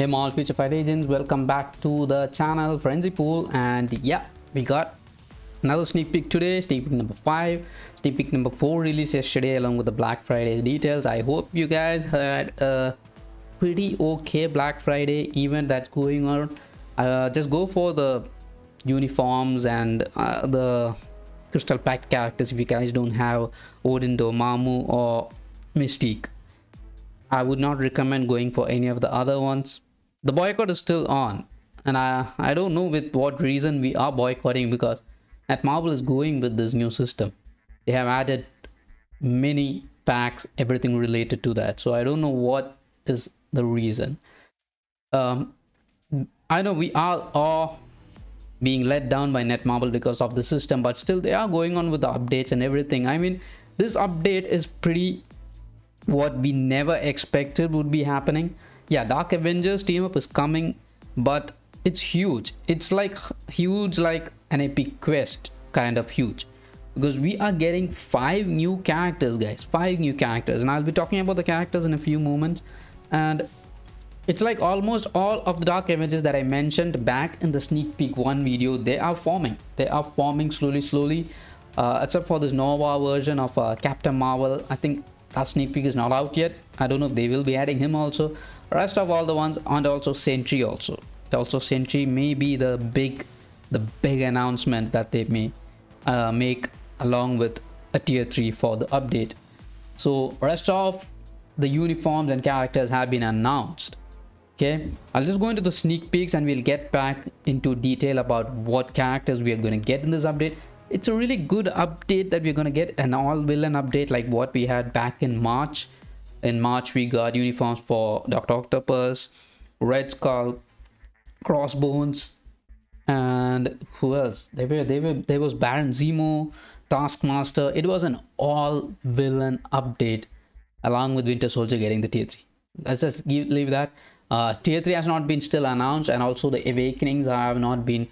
Hey all future fight agents, welcome back to the channel Frenzy Pool. And yeah, we got another sneak peek today, sneak peek number 5. Sneak peek number 4 released yesterday along with the Black Friday details. I hope you guys had a pretty okay Black Friday event that's going on. Just go for the uniforms and the crystal packed characters if you guys don't have Odin, Dormammu or Mystique. I would not recommend going for any of the other ones. The boycott is still on, and I don't know with what reason we are boycotting, because Netmarble is going with this new system. They have added many packs, everything related to that. So I don't know what is the reason. I know we are all being let down by Netmarble because of the system, but still they are going on with the updates and everything. I mean, this update is pretty what we never expected would be happening. Yeah, Dark Avengers team up is coming, but it's huge. It's like huge, like an epic quest kind of huge, because we are getting 5 new characters, guys. 5 new characters, and I'll be talking about the characters in a few moments. And it's like almost all of the Dark Avengers that I mentioned back in the sneak peek 1 video, they are forming slowly, except for this Nova version of Captain Marvel. I think that sneak peek is not out yet. I don't know if they will be adding him also. Rest of all the ones, and also Sentry also. Sentry may be the big announcement that they may make along with a tier 3 for the update. So rest of the uniforms and characters have been announced. Okay, I'll just go into the sneak peeks and we'll get back into detail about what characters we are going to get in this update. It's a really good update that we're going to get, an all-villain update like what we had back in March. In March, we got uniforms for Dr. Octopus, Red Skull, Crossbones, and who else? There was Baron Zemo, Taskmaster. It was an all-villain update, along with Winter Soldier getting the tier 3. Let's just leave that. Tier 3 has not been still announced, and also the Awakenings have not been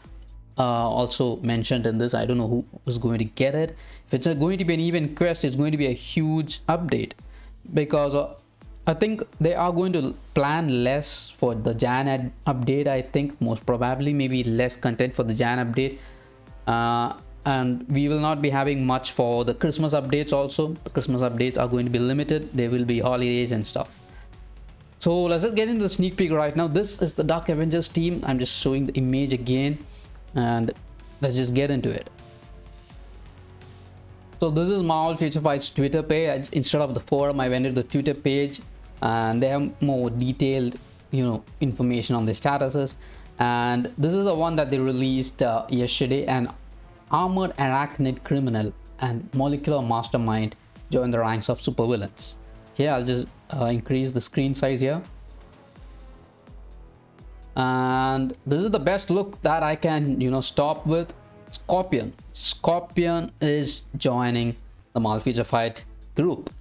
also mentioned in this. I don't know who is going to get it. If it's going to be an event quest, it's going to be a huge update, because I think they are going to plan less for the Jan update. I think most probably maybe less content for the Jan update, and we will not be having much for the Christmas updates also. The Christmas updates are going to be limited. There will be holidays and stuff. So let's just get into the sneak peek right now. This is the Dark Avengers team. I'm just showing the image again, and let's just get into it. So this is Marvel Future Fight's Twitter page. Instead of the forum, I went to the Twitter page, and they have more detailed, information on the statuses. And this is the one that they released yesterday. An armored arachnid criminal and molecular mastermind join the ranks of supervillains. Okay, I'll just increase the screen size here. And this is the best look that I can stop with. Scorpion is joining the Marvel Future Fight group,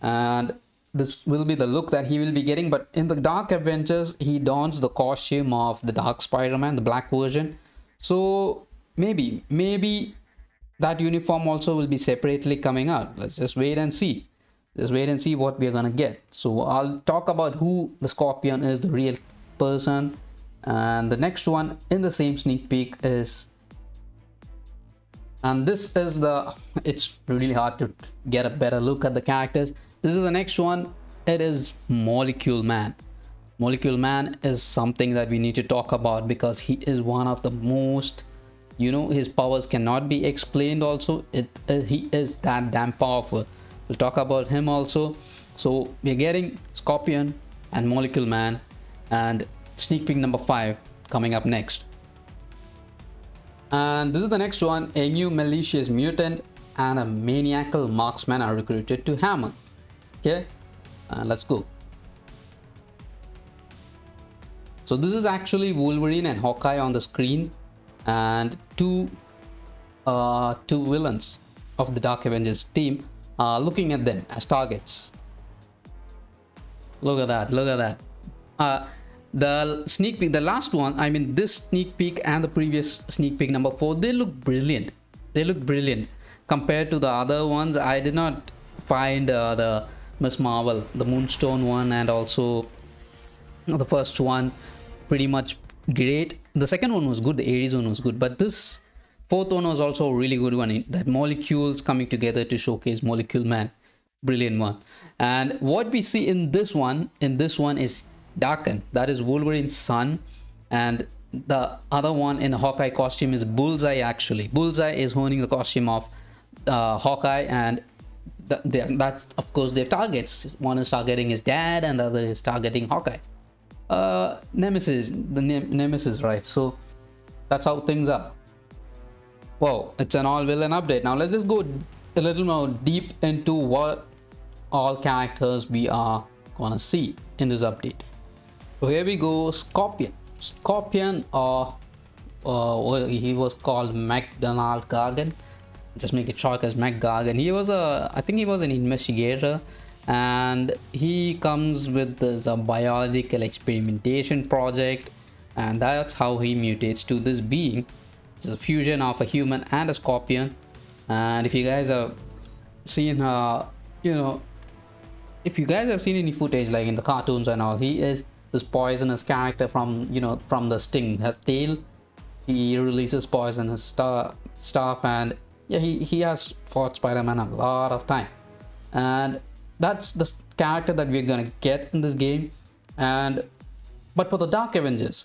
and this will be the look that he will be getting. But in the Dark Avengers, he dons the costume of the Dark Spider-Man, the black version. So maybe that uniform also will be separately coming out. Let's just wait and see. What we're gonna get. So I'll talk about who the Scorpion is, the real person. And the next one in the same sneak peek is, and this is it's really hard to get a better look at the characters. This is the next one. It is Molecule Man. Molecule Man is something that we need to talk about, because he is one of the most, his powers cannot be explained also. He is that damn powerful. We'll talk about him also. So we're getting Scorpion and Molecule Man, and sneak peek number 5 coming up next. And this is the next one. A new malicious mutant and a maniacal marksman are recruited to Hammer. Okay, let's go. So this is actually Wolverine and Hawkeye on the screen, and two villains of the Dark Avengers team looking at them as targets. Look at that. The sneak peek, the last one, I mean this sneak peek and the previous sneak peek number 4, they look brilliant. Compared to the other ones. I did not find the Miss Marvel, the Moonstone one, and also The first one pretty much great. The second one was good, the Ares one was good, but this fourth one was also a really good one. That molecules coming together to showcase Molecule Man, brilliant one. And what we see in this one is Daken, that is Wolverine's son, and the other one in the Hawkeye costume is Bullseye. Actually, Bullseye is owning the costume of Hawkeye, and that's of course their targets. One is targeting his dad and the other is targeting Hawkeye. Nemesis, Nemesis, right? So that's how things are. Wow, it's an all villain update. Now let's just go a little more deep into what all characters we are gonna see in this update. So here we go. Scorpion, or he was called McDonald Gargan. Just make it short as Mac Gargan. He was I think he was an investigator, and he comes with this biological experimentation project, and that's how he mutates to this being. It's a fusion of a human and a scorpion. And if you guys have seen if you guys have seen any footage like in the cartoons and all, he is this poisonous character from from the Sting, her tail. He releases poisonous stuff, and yeah, he has fought Spider-Man a lot of time, and that's the character that we're gonna get in this game. But for the Dark Avengers,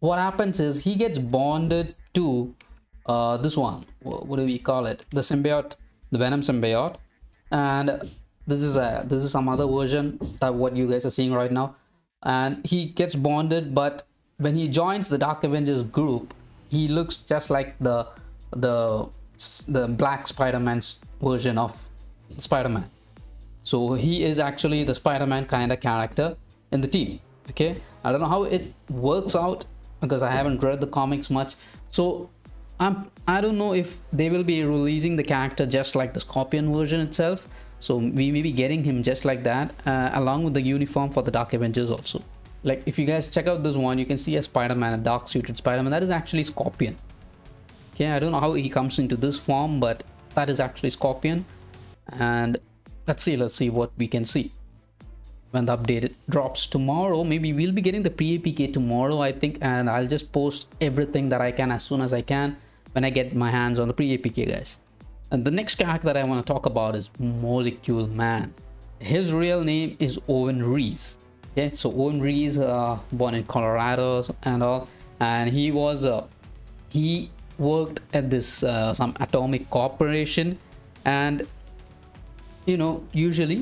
what happens is he gets bonded to this one. What do we call it? The symbiote, the Venom symbiote, and this is some other version of what you guys are seeing right now. And he gets bonded, but when he joins the Dark Avengers group, he looks just like the Black Spider-Man's version of Spider-Man. So he is actually the Spider-Man kind of character in the team. Okay, I don't know how it works out because I haven't read the comics much, so I don't know if they will be releasing the character just like the Scorpion version itself. So we may be getting him just like that, along with the uniform for the Dark Avengers also. Like if you guys check out this one, you can see a Spider-Man, a dark suited Spider-Man. That is actually Scorpion. Okay, I don't know how he comes into this form, but that is actually Scorpion. And let's see what we can see when the update drops tomorrow. Maybe we'll be getting the pre-APK tomorrow, I think, and I'll just post everything that I can as soon as I can when I get my hands on the pre-APK, guys. And the next character that I want to talk about is Molecule Man. His real name is Owen Reese. Okay, so Owen Reese, born in Colorado and all, and he worked at this some atomic corporation. And usually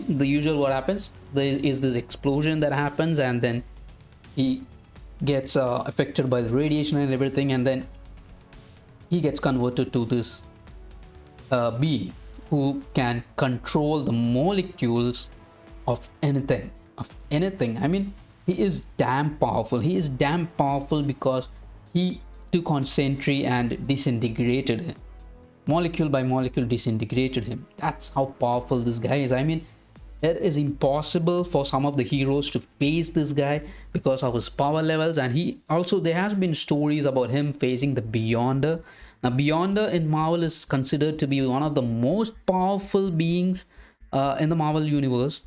what happens, there is this explosion that happens, and then he gets affected by the radiation and everything, and then he gets converted to this being who can control the molecules of anything. I mean, he is damn powerful. He is damn powerful because he took on Sentry and disintegrated him. Molecule by molecule disintegrated him. That's how powerful this guy is. I mean, it is impossible for some of the heroes to face this guy because of his power levels. And there has been stories about him facing the Beyonder. Now, Beyonder in Marvel is considered to be one of the most powerful beings in the Marvel universe,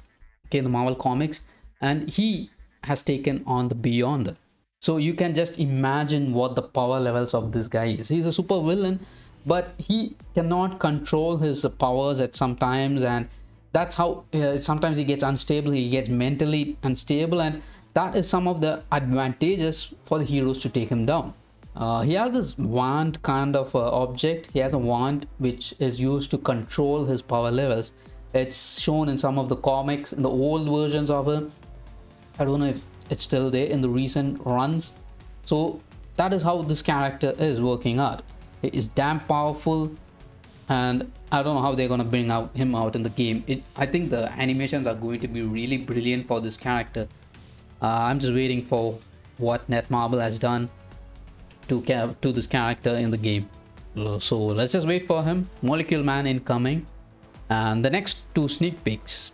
okay, the Marvel comics, and he has taken on the Beyonder. So you can just imagine what the power levels of this guy is. He's a super villain, but he cannot control his powers at some times, and that's how sometimes he gets unstable. He gets mentally unstable, and that is some of the advantages for the heroes to take him down. He has this wand kind of object. He has a wand which is used to control his power levels. It's shown in some of the comics, in the old versions of him. I don't know if it's still there in the recent runs. So that is how this character is working out. He is damn powerful, and I don't know how they're gonna bring him out in the game. I think the animations are going to be really brilliant for this character. I'm just waiting for what Netmarble has done to this character in the game. So let's just wait for him. Molecule Man incoming. And the next two sneak peeks.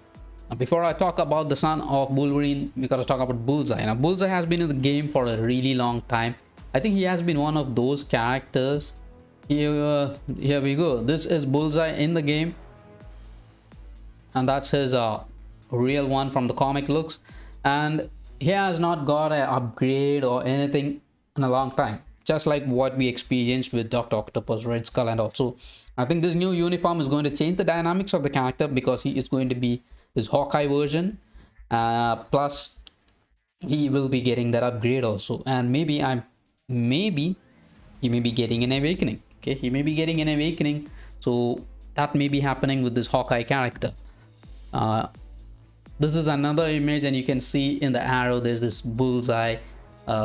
Before I talk about the son of Wolverine, we gotta talk about Bullseye. Now, Bullseye has been in the game for a really long time. I think he has been one of those characters. Here we go. This is Bullseye in the game, and that's his real one from the comic looks. and he has not got an upgrade or anything in a long time, just like what we experienced with Dr. Octopus, Red Skull, and also I think this new uniform is going to change the dynamics of the character because he is going to be this Hawkeye version, plus he will be getting that upgrade also, and maybe he may be getting an awakening. Okay, he may be getting an awakening, so that may be happening with this Hawkeye character. This is another image, and you can see in the arrow there's this bullseye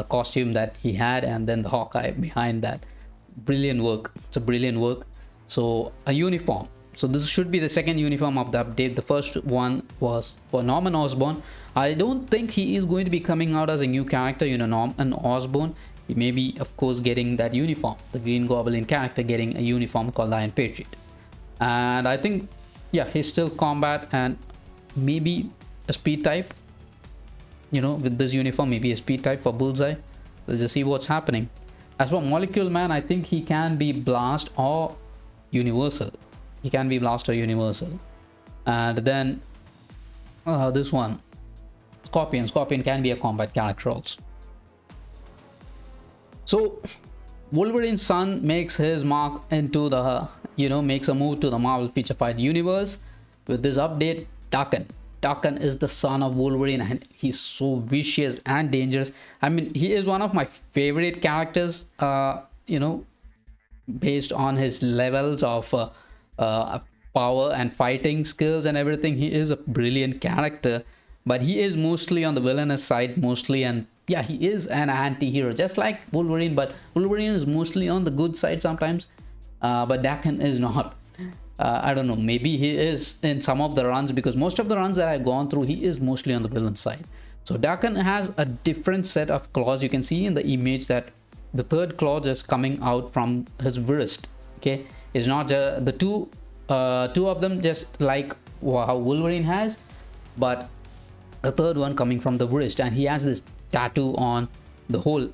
costume that he had, and then the Hawkeye behind that. Brilliant work. It's a brilliant work. So a uniform. So this should be the second uniform of the update. The first one was for Norman Osborn. I don't think he is going to be coming out as a new character, you know, Norman Osborn. He may be, of course, getting that uniform. The Green Goblin character getting a uniform called Iron Patriot. And I think, yeah, he's still combat and maybe a speed type. You know, with this uniform, maybe a speed type for Bullseye. Let's just see what's happening. As for Molecule Man, I think he can be Blast or Universal. He can be Blast or Universal. And then this one, Scorpion. Scorpion can be a combat character also. So Wolverine's son makes his mark into the, you know, makes a move to the Marvel Feature Fight universe with this update. Daken. Daken is the son of Wolverine, and he's so vicious and dangerous. I mean, he is one of my favorite characters, you know, based on his levels of power and fighting skills and everything. He is a brilliant character, but he is mostly on the villainous side, mostly, and yeah, he is an anti-hero, just like Wolverine, but Wolverine is mostly on the good side sometimes, but Daken is not. I don't know, maybe he is in some of the runs, because most of the runs that I've gone through, he is mostly on the villain side. So Daken has a different set of claws. You can see in the image that the third claw is coming out from his wrist. Okay, it's not the two of them just like how Wolverine has, but the third one coming from the wrist, and he has this tattoo on the whole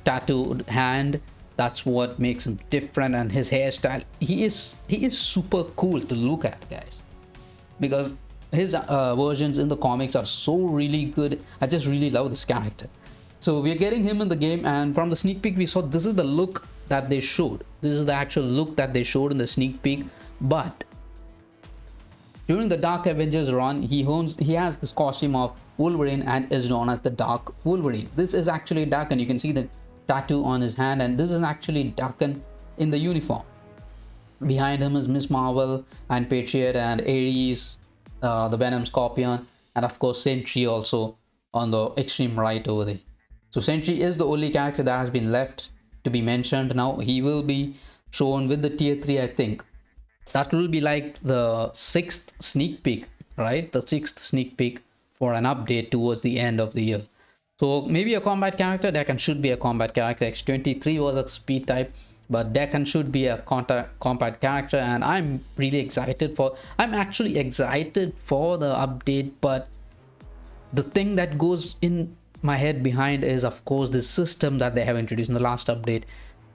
tattooed hand. That's what makes him different, and his hairstyle, he is super cool to look at, guys, because his versions in the comics are so really good. I just really love this character. So we're getting him in the game, and from the sneak peek we saw, this is the look that they showed. This is the actual look that they showed in the sneak peek. But during the Dark Avengers run, he has this costume of Wolverine and is known as the Dark Wolverine. This is actually Daken. You can see the tattoo on his hand, and this is actually Daken in the uniform. Behind him is Miss Marvel and Patriot and Ares, the Venom Scorpion, and of course Sentry also on the extreme right over there. So Sentry is the only character that has been left to be mentioned. Now he will be shown with the tier 3, I think. That will be like the 6th sneak peek, right? The 6th sneak peek for an update towards the end of the year. So maybe a combat character. Daken should be a combat character. X-23 was a speed type, but Daken should be a combat character, and I'm really excited for. I'm actually excited for the update, but the thing that goes in my head behind is, of course, this system that they have introduced in the last update,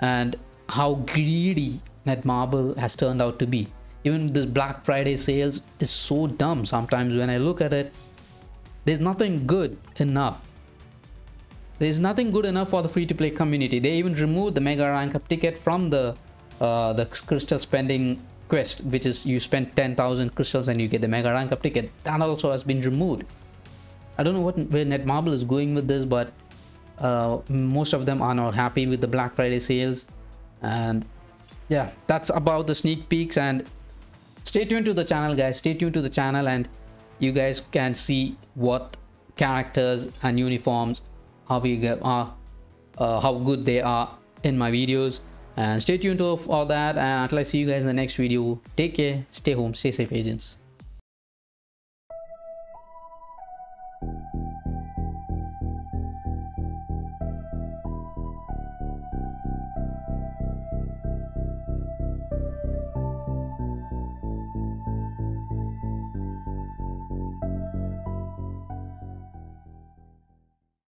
and how greedy Netmarble has turned out to be. Even this Black Friday sales is so dumb sometimes. When I look at it, there's nothing good enough. There's nothing good enough for the free-to-play community. They even removed the mega rank up ticket from the crystal spending quest, which is you spend 10,000 crystals and you get the mega rank up ticket. That also has been removed. I don't know where Netmarble is going with this, but most of them are not happy with the Black Friday sales. And yeah, that's about the sneak peeks. And stay tuned to the channel, guys. Stay tuned to the channel, and you guys can see what characters and uniforms how good they are in my videos. And stay tuned to all that, and until I see you guys in the next video, take care, stay home, stay safe, agents.